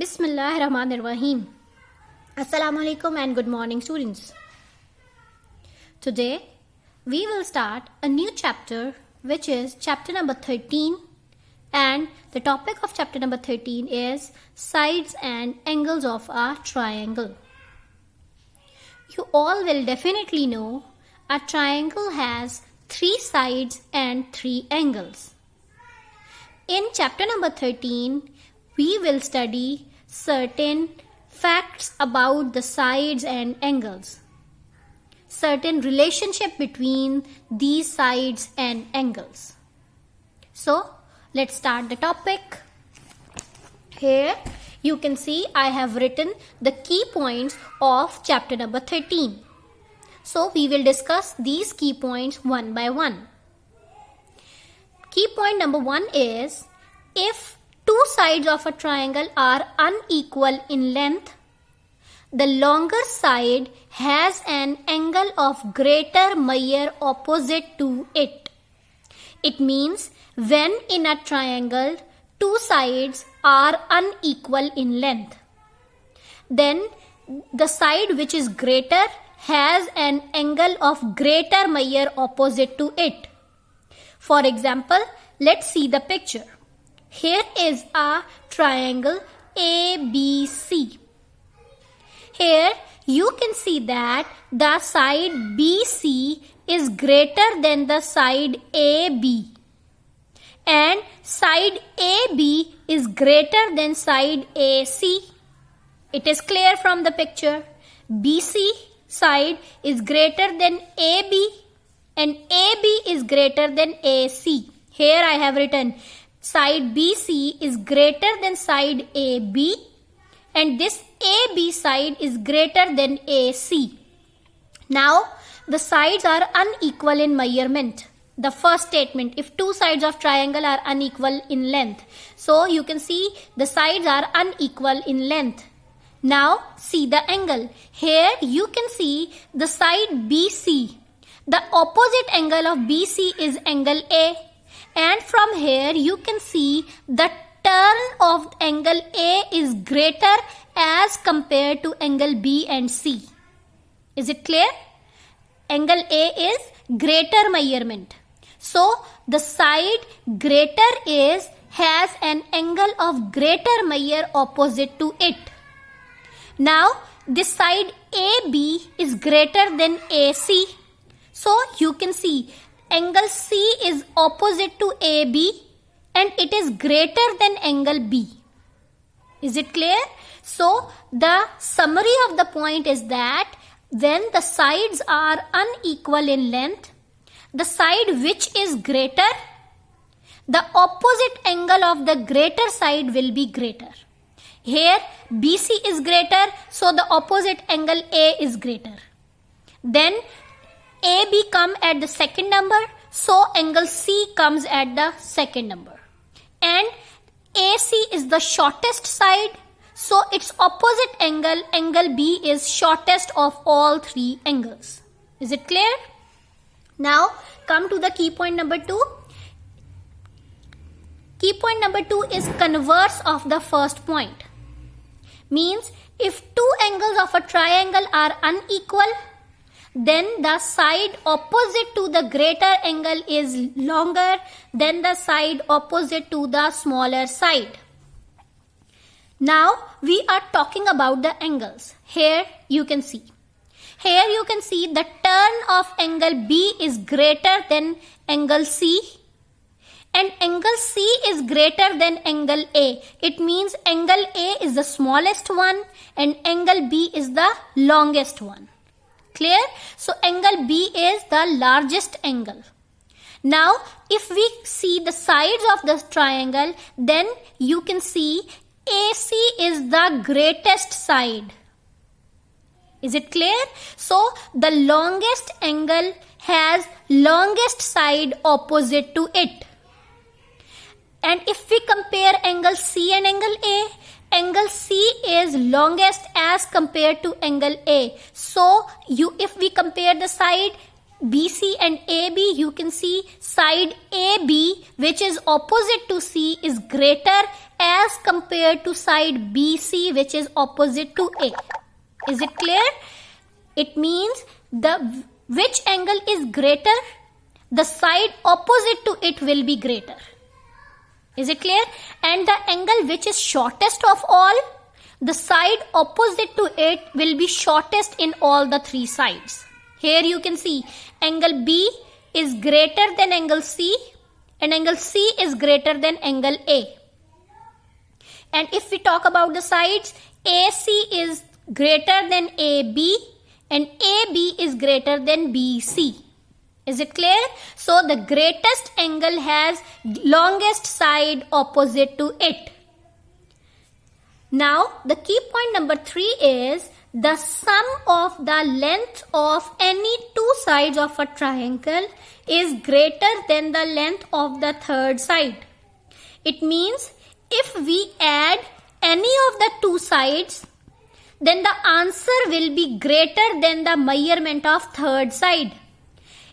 Bismillahirrahmanirrahim. Assalamu alaikum and good morning, students. Today we will start a new chapter, which is chapter number 13, and the topic of chapter number 13 is sides and angles of a triangle. You all will definitely know a triangle has 3 sides and 3 angles. In chapter number 13, we will study certain facts about the sides and angles, certain relationship between these sides and angles. So, let's start the topic. Here you can see I have written the key points of chapter number 13. So, we will discuss these key points one by one. Key point number 1 is, if 2 sides of a triangle are unequal in length, the longer side has an angle of greater Mayer opposite to it. It means when in a triangle 2 sides are unequal in length, then the side which is greater has an angle of greater Mayer opposite to it. For example, let's see the picture. Here is a triangle ABC. Here you can see that the side BC is greater than the side AB, and side AB is greater than side AC. It is clear from the picture. BC side is greater than AB and AB is greater than AC. Here I have written side BC is greater than side AB and this AB side is greater than AC. Now the sides are unequal in measurement. The first statement, if 2 sides of triangle are unequal in length. So you can see the sides are unequal in length. Now see the angle. Here you can see the side BC. The opposite angle of BC is angle A. And from here you can see the turn of angle A is greater as compared to angle B and C. Is it clear? Angle A is greater measurement. So the side greater has an angle of greater Mayer opposite to it. Now this side AB is greater than AC. So you can see angle C is opposite to AB and it is greater than angle B. Is it clear? So the summary of the point is that when the sides are unequal in length, the side which is greater, the opposite angle of the greater side will be greater. Here BC is greater, so the opposite angle A is greater. Then AB come at the second number, so angle C comes at the second number. And AC is the shortest side, so its opposite angle, angle B, is shortest of all 3 angles. Is it clear? Now come to the key point number 2. Key point number 2 is converse of the first point. Means if 2 angles of a triangle are unequal, then the side opposite to the greater angle is longer than the side opposite to the smaller side. Now we are talking about the angles. Here you can see. Here you can see the turn of angle B is greater than angle C and angle C is greater than angle A. It means angle A is the smallest one and angle B is the longest one. Clear? So angle B is the largest angle. Now if we see the sides of the triangle, then you can see AC is the greatest side. Is it clear? So the longest angle has longest side opposite to it. And if we compare angle C and angle A, angle C is longest as compared to angle A. So if we compare the side BC and AB, you can see side AB, which is opposite to C, is greater as compared to side BC, which is opposite to A. Is it clear? It means which angle is greater, the side opposite to it will be greater. Is it clear? And the angle which is shortest of all, the side opposite to it will be shortest in all the three sides. Here you can see angle B is greater than angle C, and angle C is greater than angle A. And if we talk about the sides, AC is greater than AB and AB is greater than BC. Is it clear? So the greatest angle has longest side opposite to it. Now the key point number 3 is the sum of the length of any two sides of a triangle is greater than the length of the third side. It means if we add any of the two sides, then the answer will be greater than the measurement of third side.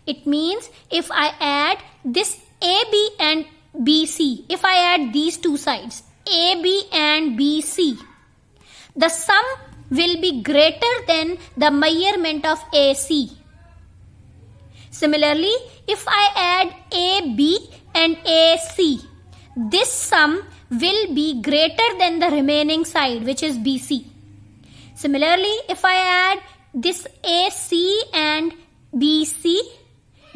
It means if I add this AB and BC, if I add these two sides, AB and BC, the sum will be greater than the measurement of AC. Similarly, if I add AB and AC, this sum will be greater than the remaining side, which is BC. Similarly, if I add this AC and BC,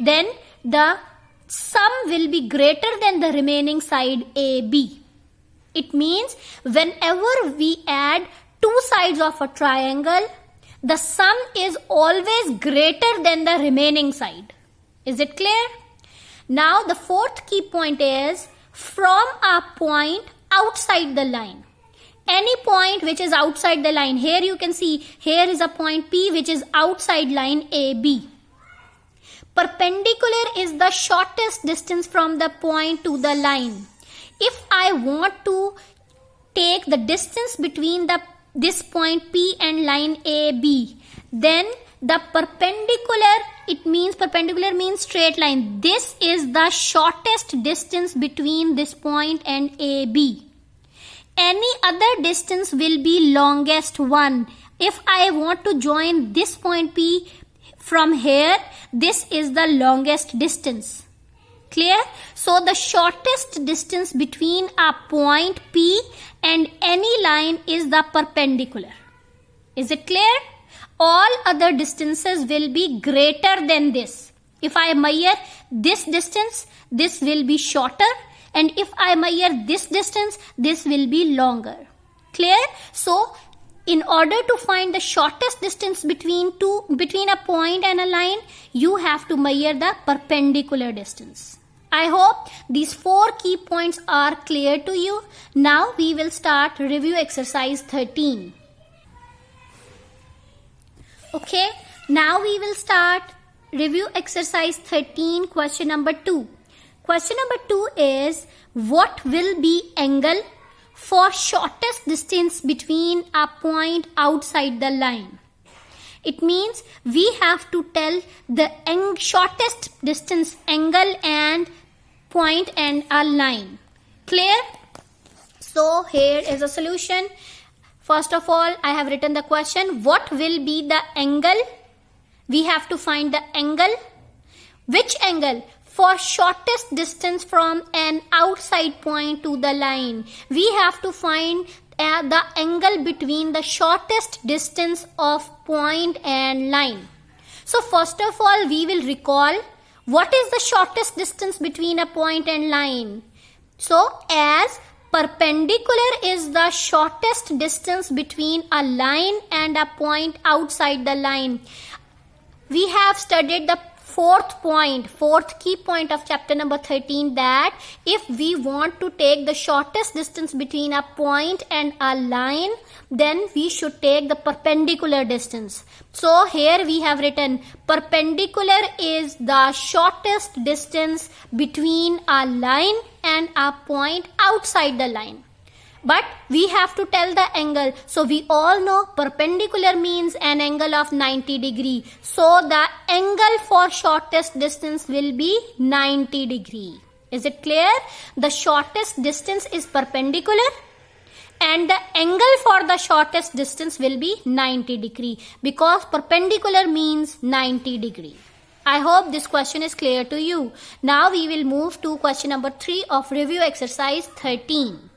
then the sum will be greater than the remaining side AB. It means whenever we add two sides of a triangle, the sum is always greater than the remaining side. Is it clear? Now the fourth key point is from a point outside the line. Any point which is outside the line. Here you can see here is a point P which is outside line AB. Perpendicular is the shortest distance from the point to the line. If I want to take the distance between this point P and line AB, then the perpendicular, perpendicular means straight line. This is the shortest distance between this point and AB. Any other distance will be longest one. If I want to join this point P from here, this is the longest distance. Clear? So the shortest distance between a point P and any line is the perpendicular. Is it clear? All other distances will be greater than this. If I measure this distance, this will be shorter. And if I measure this distance, this will be longer. Clear? So, in order to find the shortest distance between a point and a line, you have to measure the perpendicular distance. I hope these 4 key points are clear to you. Now we will start review exercise 13. Okay, now we will start review exercise 13, question number 2. Question number 2 is, what will be angle for shortest distance between a point outside the line? It means we have to tell the shortest distance, angle and point and a line. Clear? So here is a solution. First of all, I have written the question, what will be the angle? We have to find the angle. Which angle? For shortest distance from an outside point to the line. We have to find the angle between the shortest distance of point and line. So first of all, we will recall what is the shortest distance between a point and line. So as perpendicular is the shortest distance between a line and a point outside the line. We have studied the fourth key point of chapter number 13, that if we want to take the shortest distance between a point and a line, then we should take the perpendicular distance. So here we have written perpendicular is the shortest distance between a line and a point outside the line. But we have to tell the angle. So we all know perpendicular means an angle of 90 degree. So the angle for shortest distance will be 90 degree. Is it clear? The shortest distance is perpendicular and the angle for the shortest distance will be 90 degree because perpendicular means 90 degree. I hope this question is clear to you. Now we will move to question number 3 of review exercise 13.